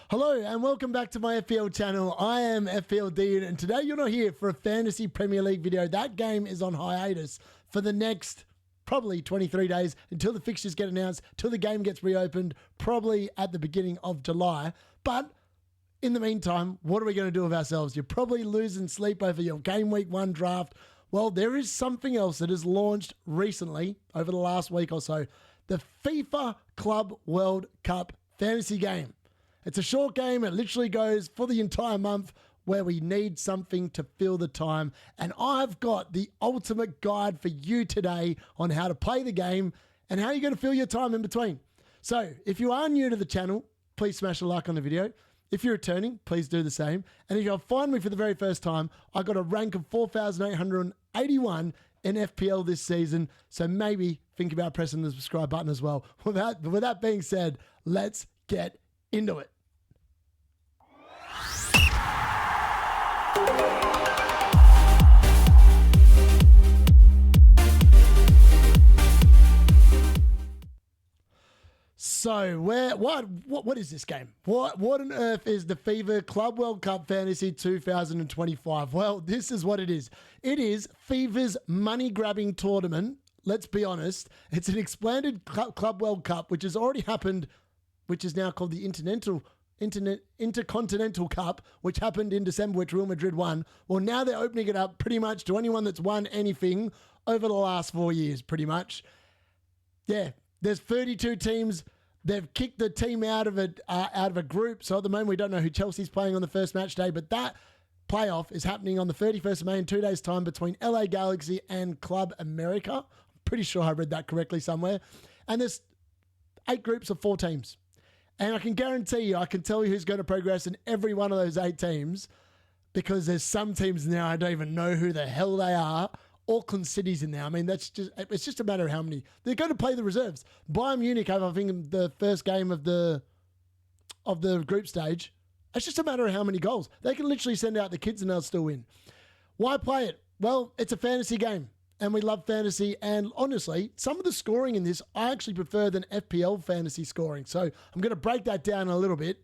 Hello and welcome back to my FPL channel. I am FPL D-Unit and today you're not here for a Fantasy Premier League video. That game is on hiatus for the next probably 23 days until the fixtures get announced, till the game gets reopened, probably at the beginning of July. But in the meantime, what are we going to do with ourselves? You're probably losing sleep over your game week 1 draft. Well, there is something else that has launched recently over the last week or so. The FIFA Club World Cup fantasy game. It's a short game. It literally goes for the entire month where we need something to fill the time. And I've got the ultimate guide for you today on how to play the game and how you're going to fill your time in between. So if you are new to the channel, please smash a like on the video. If you're returning, please do the same. And if you'll find me for the very first time, I got a rank of 4,881 in FPL this season. So maybe think about pressing the subscribe button as well. With that being said, let's get into it. So what is this game? What on earth is the FIFA Club World Cup Fantasy 2025? Well, this is what it is. It is FIFA's money-grabbing tournament. Let's be honest. It's an expanded Club World Cup, which has already happened, which is now called the Intercontinental Cup, which happened in December, which Real Madrid won. Well, now they're opening it up pretty much to anyone that's won anything over the last 4 years, pretty much. Yeah, there's 32 teams. They've kicked the team out of a group. So at the moment, we don't know who Chelsea's playing on the first match day, but that playoff is happening on the 31st of May in 2 days' time between LA Galaxy and Club America. I'm pretty sure I read that correctly somewhere. And there's 8 groups of 4 teams. And I can guarantee you, I can tell you who's going to progress in every one of those 8 teams, because there's some teams now I don't even know who the hell they are. Auckland City's in there. I mean, it's just a matter of how many. They're going to play the reserves. Bayern Munich have, I think, the first game of the group stage. It's just a matter of how many goals. They can literally send out the kids and they'll still win. Why play it? Well, it's a fantasy game. And we love fantasy. And honestly, some of the scoring in this, I actually prefer than FPL fantasy scoring. So I'm going to break that down a little bit.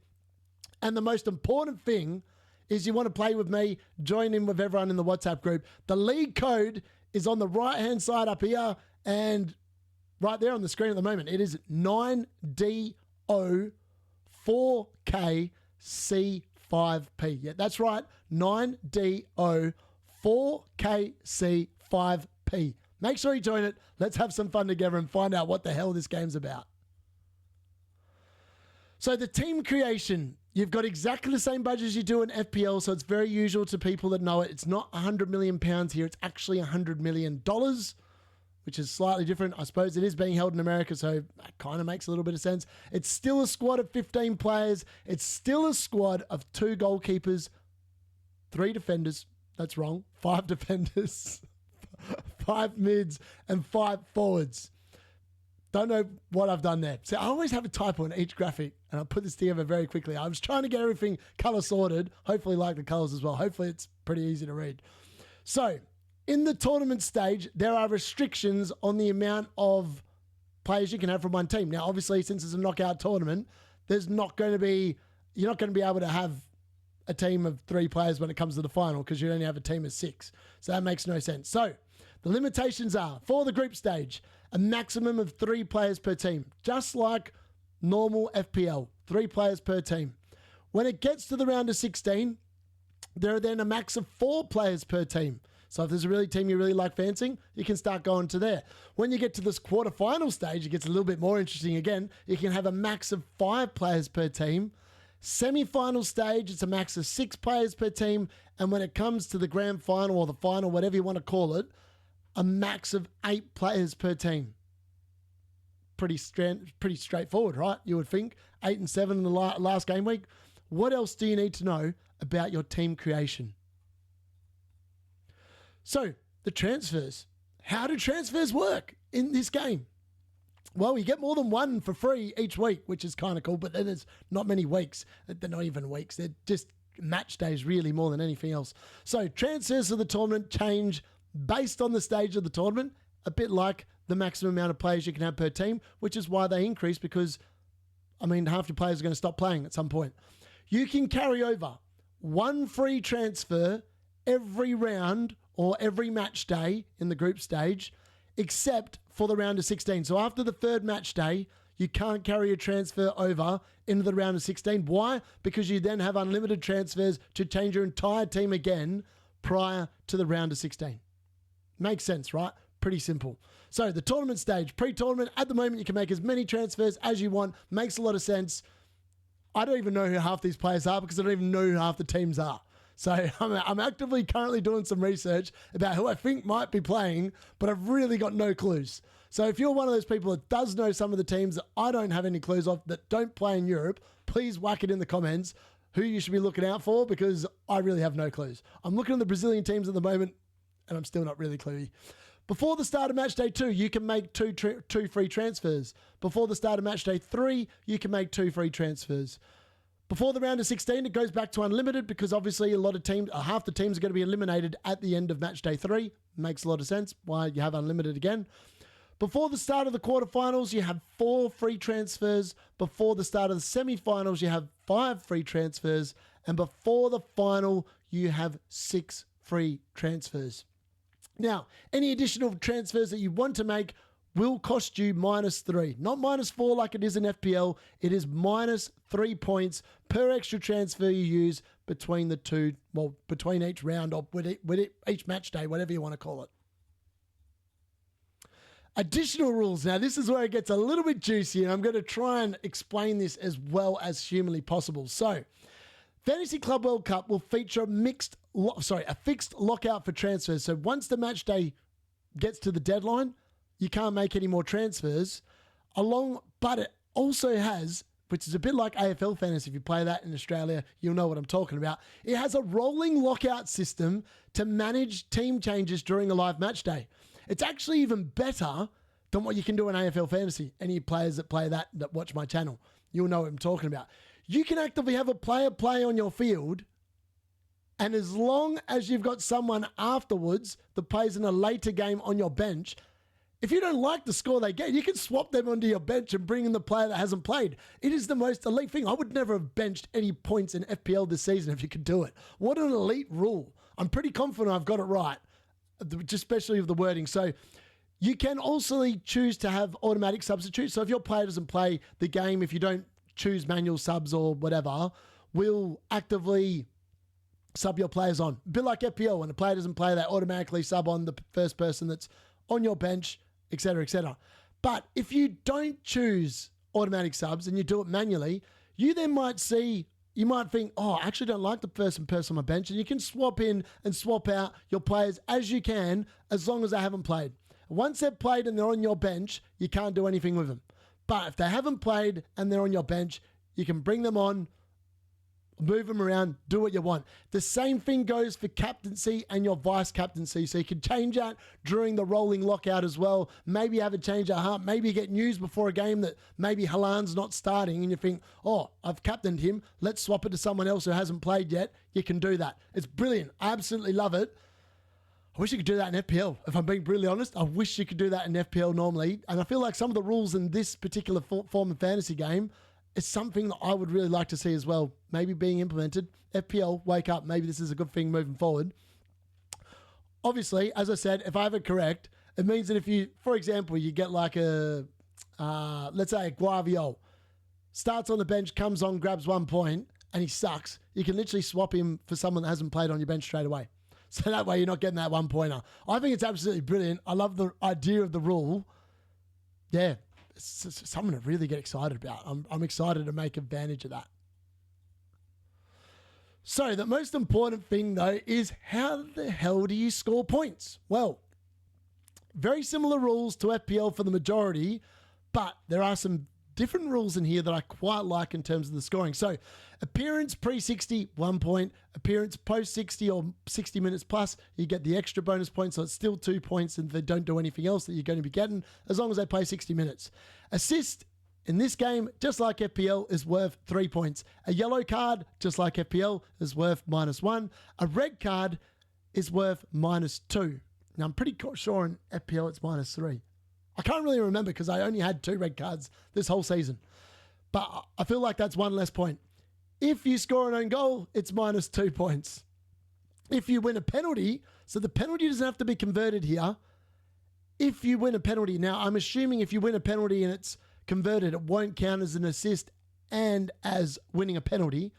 And the most important thing is you want to play with me, join in with everyone in the WhatsApp group. The league code is on the right-hand side up here and right there on the screen at the moment. It is 9DO4KC5P. Yeah, that's right. 9DO4KC5P. Make sure you join it. Let's have some fun together and find out what the hell this game's about. So the team creation, you've got exactly the same budget as you do in FPL, so it's very usual to people that know it. It's not £100 million here. It's actually $100 million, which is slightly different. I suppose it is being held in America, so that kind of makes a little bit of sense. It's still a squad of 15 players. It's still a squad of 2 goalkeepers, 3 defenders. That's wrong. 5 defenders, 5 mids, and 5 forwards. Don't know what I've done there. So I always have a typo in each graphic, and I'll put this together very quickly. I was trying to get everything color sorted, hopefully like the colors as well. Hopefully it's pretty easy to read. So in the tournament stage, there are restrictions on the amount of players you can have from one team. Now, obviously, since it's a knockout tournament, you're not going to be able to have a team of 3 players when it comes to the final, because you only have a team of 6. So that makes no sense. So the limitations are, for the group stage, a maximum of 3 players per team, just like normal FPL, 3 players per team. When it gets to the round of 16, there are then a max of 4 players per team. So if there's a team you really like fancying, you can start going to there. When you get to this quarterfinal stage, it gets a little bit more interesting again. You can have a max of 5 players per team. Semi-final stage, it's a max of 6 players per team. And when it comes to the grand final or the final, whatever you want to call it, a max of 8 players per team. Pretty straightforward, right? You would think. 8 and 7 in the last game week. What else do you need to know about your team creation? So, the transfers. How do transfers work in this game? Well, you get more than 1 for free each week, which is kind of cool, but then there's not many weeks. They're not even weeks. They're just match days, really, more than anything else. So, transfers of the tournament change based on the stage of the tournament, a bit like the maximum amount of players you can have per team, which is why they increase, because, I mean, half your players are going to stop playing at some point. you can carry over one free transfer every round or every match day in the group stage, except for the round of 16. So after the third match day, you can't carry a transfer over into the round of 16. Why? Because you then have unlimited transfers to change your entire team again prior to the round of 16. Makes sense, right? Pretty simple. So the tournament stage, pre-tournament, at the moment you can make as many transfers as you want. Makes a lot of sense. I don't even know who half these players are because I don't even know who half the teams are. So I'm actively currently doing some research about who I think might be playing, but I've really got no clues. So if you're one of those people that does know some of the teams that I don't have any clues of that don't play in Europe, please whack it in the comments who you should be looking out for because I really have no clues. I'm looking at the Brazilian teams at the moment and I'm still not really cluey. Before the start of match day 2, you can make two free transfers. Before the start of match day 3, you can make 2 free transfers. Before the round of 16, it goes back to unlimited because obviously a lot of teams, half the teams are going to be eliminated at the end of match day 3. Makes a lot of sense why you have unlimited again. Before the start of the quarterfinals, you have 4 free transfers. Before the start of the semifinals, you have 5 free transfers. And before the final, you have 6 free transfers. Now, any additional transfers that you want to make will cost you -3. Not -4 like it is in FPL. It is -3 points per extra transfer you use between the two, well, between each round or each match day, whatever you want to call it. Additional rules. Now, this is where it gets a little bit juicy, and I'm going to try and explain this as well as humanly possible. So, Fantasy Club World Cup will feature a fixed lockout for transfers. So once the match day gets to the deadline, you can't make any more transfers. But it also has, which is a bit like AFL Fantasy. If you play that in Australia, you'll know what I'm talking about. It has a rolling lockout system to manage team changes during a live match day. It's actually even better than what you can do in AFL Fantasy. Any players that play that watch my channel, you'll know what I'm talking about. You can actively have a player play on your field, and as long as you've got someone afterwards that plays in a later game on your bench, if you don't like the score they get, you can swap them onto your bench and bring in the player that hasn't played. It is the most elite thing. I would never have benched any points in FPL this season if you could do it. What an elite rule. I'm pretty confident I've got it right, especially with the wording. So you can also choose to have automatic substitutes. So if your player doesn't play the game, if you don't choose manual subs or whatever, we'll actively sub your players on. A bit like FPL, when a player doesn't play, they automatically sub on the first person that's on your bench, etc., etc. But if you don't choose automatic subs and you do it manually, you then might think, oh, I actually don't like the person on my bench, and you can swap in and swap out your players as you can, as long as they haven't played. Once they've played and they're on your bench, you can't do anything with them. But if they haven't played and they're on your bench, you can bring them on, move them around, do what you want. The same thing goes for captaincy and your vice captaincy. So you can change out during the rolling lockout as well. Maybe you have a change at heart. Maybe you get news before a game that maybe Haaland's not starting and you think, oh, I've captained him. Let's swap it to someone else who hasn't played yet. You can do that. It's brilliant. I absolutely love it. I wish you could do that in FPL. If I'm being brutally honest, I wish you could do that in FPL normally. And I feel like some of the rules in this particular form of fantasy game is something that I would really like to see as well, maybe being implemented. FPL, wake up. Maybe this is a good thing moving forward. Obviously, as I said, if I have it correct, it means that if you, for example, you get like let's say a Guaviol, starts on the bench, comes on, grabs 1 point, and he sucks, you can literally swap him for someone that hasn't played on your bench straight away. So that way you're not getting that 1-pointer. I think it's absolutely brilliant. I love the idea of the rule. Yeah, it's something to really get excited about. I'm excited to make advantage of that. So the most important thing, though, is how the hell do you score points? Well, very similar rules to FPL for the majority, but there are some different rules in here that I quite like in terms of the scoring. So appearance pre-60, 1 point. Appearance post-60 or 60 minutes plus, you get the extra bonus points. So it's still 2 points and they don't do anything else that you're going to be getting as long as they play 60 minutes. Assist in this game, just like FPL, is worth 3 points. A yellow card, just like FPL, is worth -1. A red card is worth -2. Now, I'm pretty sure in FPL it's -3. I can't really remember because I only had 2 red cards this whole season. But I feel like that's 1 less point. If you score an own goal, it's minus 2 points. If you win a penalty, so the penalty doesn't have to be converted here. If you win a penalty, now I'm assuming if you win a penalty and it's converted, it won't count as an assist and as winning a penalty,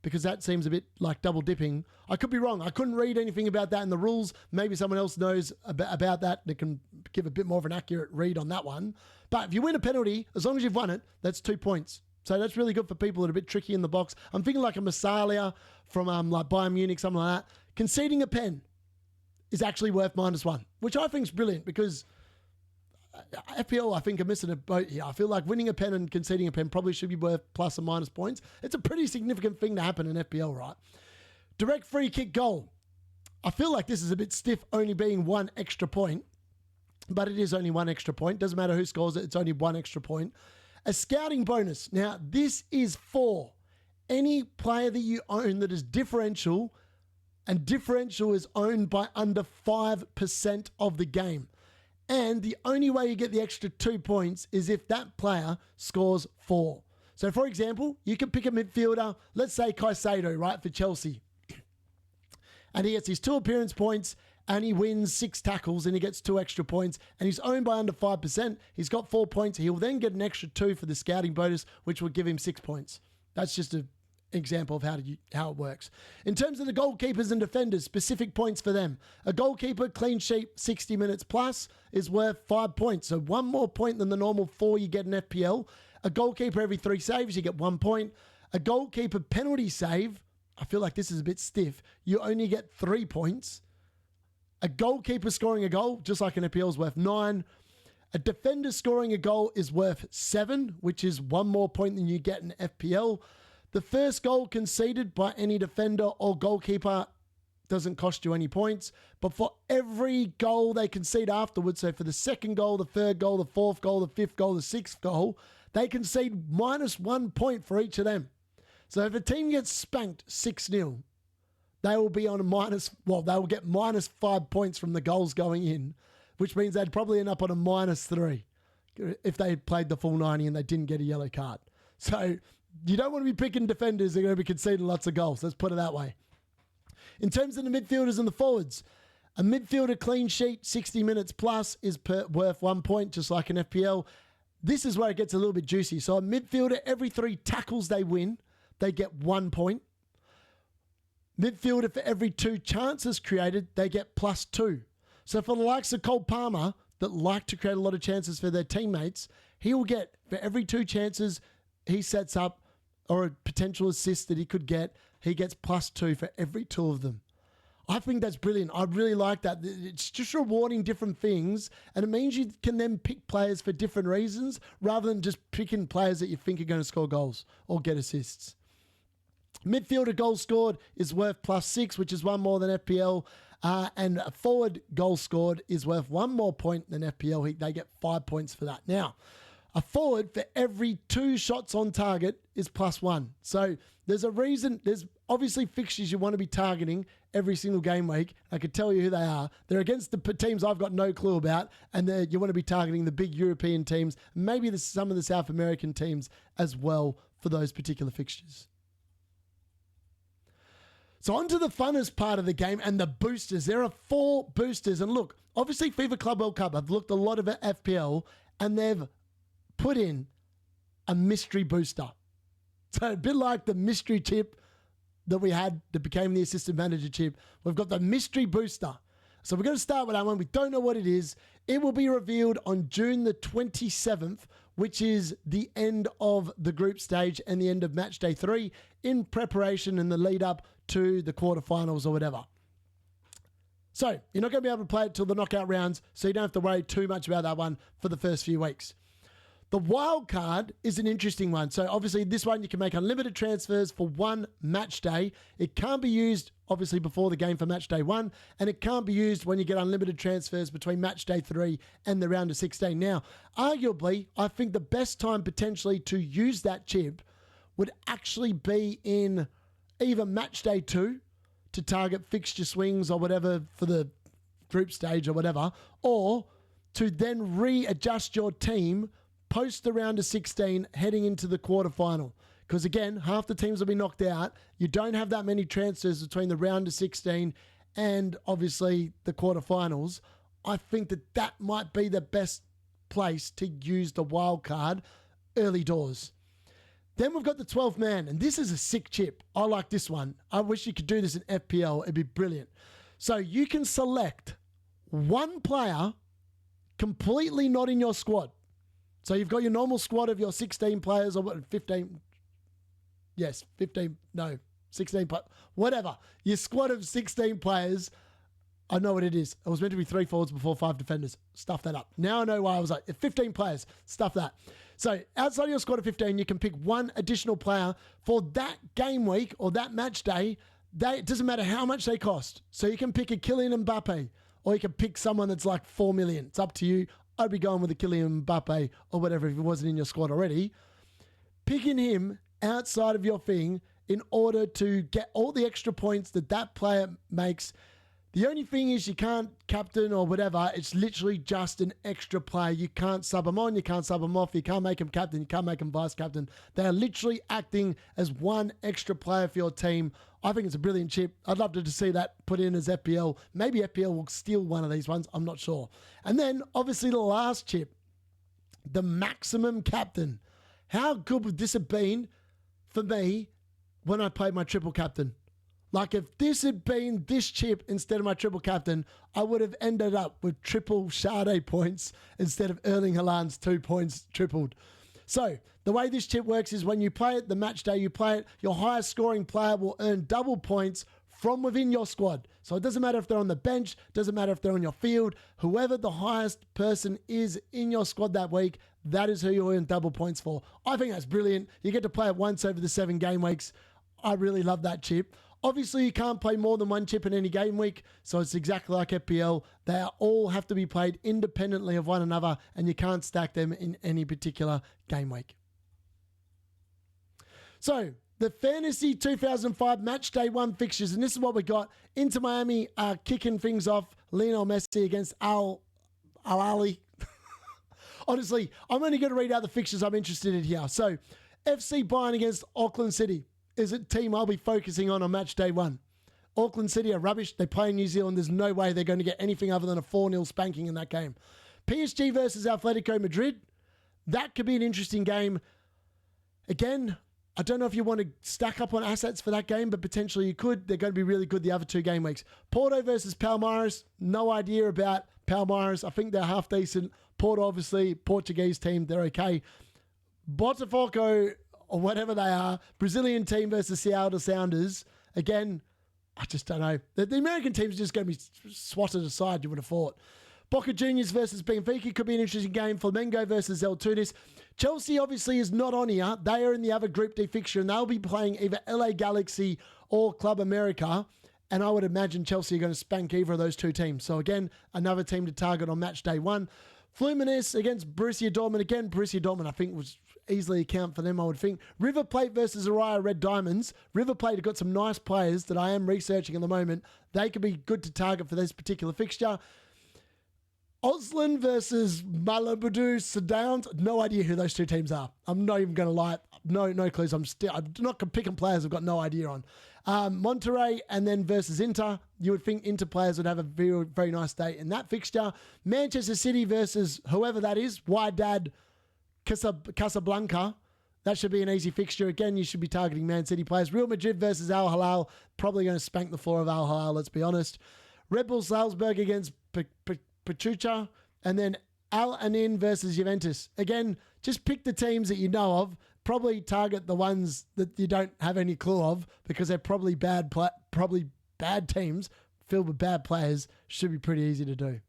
because that seems a bit like double dipping. I could be wrong. I couldn't read anything about that in the rules. Maybe someone else knows about that that can give a bit more of an accurate read on that one. But if you win a penalty, as long as you've won it, that's 2 points. So that's really good for people that are a bit tricky in the box. I'm thinking like a Massalia from like Bayern Munich, something like that. Conceding a pen is actually worth -1, which I think is brilliant because FPL, I think, are missing a boat here. I feel like winning a pen and conceding a pen probably should be worth plus or minus points. It's a pretty significant thing to happen in FPL, right? Direct free kick goal. I feel like this is a bit stiff, only being 1 extra point, but it is only 1 extra point. Doesn't matter who scores it, it's only 1 extra point. A scouting bonus. Now, this is for any player that you own that is differential, and differential is owned by under 5% of the game. And the only way you get the extra 2 points is if that player scores 4. So, for example, you can pick a midfielder, let's say Caicedo, right, for Chelsea. And he gets his 2 appearance points and he wins 6 tackles and he gets 2 extra points and he's owned by under 5%. He's got 4 points. He'll then get an extra 2 for the scouting bonus, which will give him 6 points. That's just an example of how it works. In terms of the goalkeepers and defenders, specific points for them. A goalkeeper clean sheet 60 minutes plus is worth 5 points. So 1 more point than the normal 4 you get in FPL. A goalkeeper every 3 saves, you get 1 point. A goalkeeper penalty save, I feel like this is a bit stiff. You only get 3 points. A goalkeeper scoring a goal, just like in FPL, is worth 9. A defender scoring a goal is worth 7, which is 1 more point than you get in FPL. The first goal conceded by any defender or goalkeeper doesn't cost you any points. But for every goal they concede afterwards, so for the second goal, the third goal, the fourth goal, the fifth goal, the sixth goal, they concede -1 point for each of them. So if a team gets spanked 6-0, they will be on a they will get -5 points from the goals going in, which means they'd probably end up on a -3 if they played the full 90 and they didn't get a yellow card. So you don't want to be picking defenders. They're going to be conceding lots of goals. Let's put it that way. In terms of the midfielders and the forwards, a midfielder clean sheet 60 minutes plus is worth 1 point, just like in FPL. This is where it gets a little bit juicy. So a midfielder, every 3 tackles they win, they get 1 point. Midfielder, for every 2 chances created, they get +2. So for the likes of Cole Palmer, that like to create a lot of chances for their teammates, he will get, for every 2 chances he sets up or a potential assist that he could get, he gets +2 for every 2 of them. I think that's brilliant. I really like that. It's just rewarding different things, and it means you can then pick players for different reasons rather than just picking players that you think are going to score goals or get assists. Midfielder goal scored is worth +6, which is 1 more than FPL. And a forward goal scored is worth 1 more point than FPL. They get 5 points for that. Now, a forward for every 2 shots on target is +1. So there's a reason. There's obviously fixtures you want to be targeting every single game week. I could tell you who they are. They're against the teams I've got no clue about. And you want to be targeting the big European teams, maybe some of the South American teams as well for those particular fixtures. So on to the funnest part of the game and the boosters. There are 4 boosters. And look, obviously FIFA Club World Cup, I've looked a lot of FPL and they've put in a mystery booster. So a bit like the mystery chip that we had that became the assistant manager chip. We've got the mystery booster. So we're going to start with that one. We don't know what it is. It will be revealed on June the 27th, which is the end of the group stage and the end of Matchday 3 in preparation and the lead up to the quarterfinals or whatever. So you're not going to be able to play it till the knockout rounds, so you don't have to worry too much about that one for the first few weeks. The wild card is an interesting one. So obviously this one you can make unlimited transfers for 1 match day. It can't be used obviously before the game for match day 1, and it can't be used when you get unlimited transfers between match day 3 and the round of 16. Now, arguably, I think the best time potentially to use that chip would actually be in either match day 2 to target fixture swings or whatever for the group stage or whatever, or to then readjust your team post the round of 16 heading into the quarterfinal. because again, half the teams will be knocked out. You don't have that many transfers between the round of 16 and obviously the quarterfinals. I think that might be the best place to use the wild card early doors. Then we've got the 12th man, and this is a sick chip. I like this one. I wish you could do this in FPL. It'd be brilliant. So you can select one player completely not in your squad. So you've got your normal squad of your 16 players or 15. Yes, 15. No, 16. Whatever. Your squad of 16 players. I know what it is. It was meant to be 3 forwards before 5 defenders. Stuff that up. Now I know why I was like, 15 players. Stuff that. So outside of your squad of 15, you can pick one additional player for that game week or that match day. It doesn't matter how much they cost. So you can pick a Kylian Mbappe or you can pick someone that's like 4 million. It's up to you. I'd be going with a Kylian Mbappe or whatever if he wasn't in your squad already. Picking him outside of your thing in order to get all the extra points that player makes. The only thing is you can't captain or whatever. It's literally just an extra player. You can't sub them on. You can't sub them off. You can't make them captain. You can't make them vice captain. They are literally acting as one extra player for your team. I think it's a brilliant chip. I'd love to see that put in as FPL. Maybe FPL will steal one of these ones. I'm not sure. And then obviously the last chip, the maximum captain. How good would this have been for me when I played my triple captain? Like if this had been this chip instead of my triple captain, I would have ended up with triple Sade points instead of Erling Haaland's 2 points tripled. So the way this chip works is when you play it, the match day you play it, your highest scoring player will earn double points from within your squad. So it doesn't matter if they're on the bench, doesn't matter if they're on your field, whoever the highest person is in your squad that week, that is who you'll earn double points for. I think that's brilliant. You get to play it once over the 7 game weeks. I really love that chip. Obviously, you can't play more than one chip in any game week, so it's exactly like FPL. They all have to be played independently of one another, and you can't stack them in any particular game week. So, the Fantasy 2005 Matchday 1 fixtures, and this is what we got. Inter Miami are kicking things off. Lionel Messi against Al Ali. Honestly, I'm only going to read out the fixtures I'm interested in here. So, FC Bayern against Auckland City is a team I'll be focusing on match day 1. Auckland City are rubbish. They play in New Zealand. There's no way they're going to get anything other than a 4-0 spanking in that game. PSG versus Atletico Madrid. That could be an interesting game. Again, I don't know if you want to stack up on assets for that game, but potentially you could. They're going to be really good the other 2 game weeks. Porto versus Palmeiras. No idea about Palmeiras. I think they're half decent. Porto, obviously, Portuguese team. They're okay. Botafogo, or whatever they are, Brazilian team versus Seattle Sounders. Again, I just don't know. The American team's just going to be swatted aside, you would have thought. Boca Juniors versus Benfica could be an interesting game. Flamengo versus El Tunis. Chelsea obviously is not on here. They are in the other Group D fixture, and they'll be playing either LA Galaxy or Club America. And I would imagine Chelsea are going to spank either of those 2 teams. So again, another team to target on match day 1. Fluminense against Borussia Dortmund. Again, Borussia Dortmund, I think, was easily account for them, I would think. River Plate versus Araya Red Diamonds. River Plate have got some nice players that I am researching at the moment. They could be good to target for this particular fixture. Oslan versus Malabudou Sedowns. No idea who those 2 teams are. I'm not even going to lie. No clues. I'm not picking players I've got no idea on. Monterrey and then versus Inter. You would think Inter players would have a very, very nice day in that fixture. Manchester City versus whoever that is. Wydad Casablanca. That should be an easy fixture. Again, you should be targeting Man City players. Real Madrid versus Al Hilal. Probably going to spank the floor of Al Hilal, let's be honest. Red Bull Salzburg against Pachuca. And then Al Anin versus Juventus. Again, just pick the teams that you know of. Probably target the ones that you don't have any clue of because they're probably bad teams filled with bad players. Should be pretty easy to do.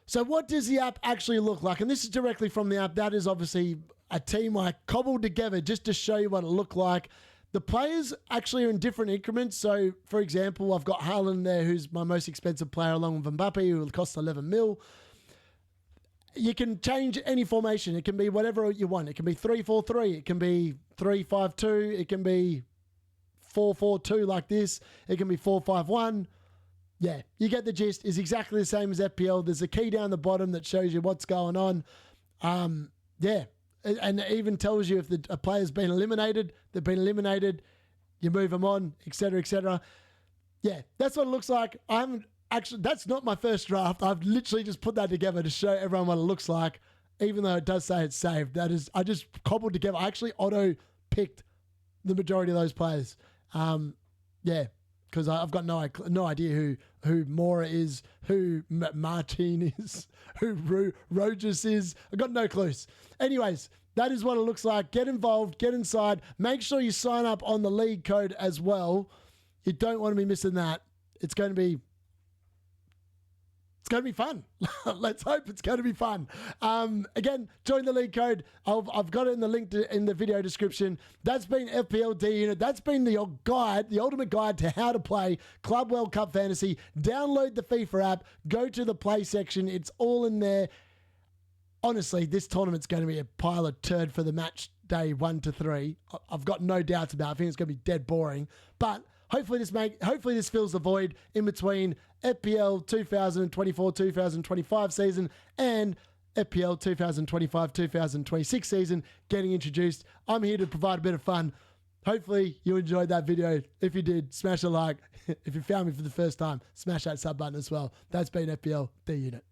So what does the app actually look like? And this is directly from the app. That is obviously a team I cobbled together just to show you what it looked like. The players actually are in different increments. So, for example, I've got Haaland there, who's my most expensive player, along with Mbappe, who will cost 11 mil. You can change any formation. It can be whatever you want. It can be 3-4-3. It can be 3-5-2. It can be 4-4-2 like this. It can be 4-5-1. Yeah, you get the gist. It's exactly the same as FPL. There's a key down the bottom that shows you what's going on. Yeah, and it even tells you if a player's been eliminated, they've been eliminated, you move them on, etc., etc. Yeah, that's what it looks like. That's not my first draft. I've literally just put that together to show everyone what it looks like, even though it does say it's saved. I just cobbled together. I actually auto-picked the majority of those players. Yeah, because I've got no idea who Mora is, who Martin is, who Rojas is. I've got no clues. Anyways, that is what it looks like. Get involved, get inside. Make sure you sign up on the league code as well. You don't want to be missing that. It's going to be fun. Let's hope it's going to be fun. Again, join the league code. I've got it in the link in the video description. That's been FPL D-Unit. That's been the guide, the ultimate guide to how to play Club World Cup Fantasy. Download the FIFA app. Go to the play section. It's all in there. Honestly, this tournament's going to be a pile of turd for the match day 1 to 3. I've got no doubts about it. I think it's going to be dead boring. But hopefully this fills the void in between FPL 2024-2025 season and FPL 2025-2026 season getting introduced. I'm here to provide a bit of fun. Hopefully you enjoyed that video. If you did, smash a like. If you found me for the first time, smash that sub button as well. That's been FPL D-Unit.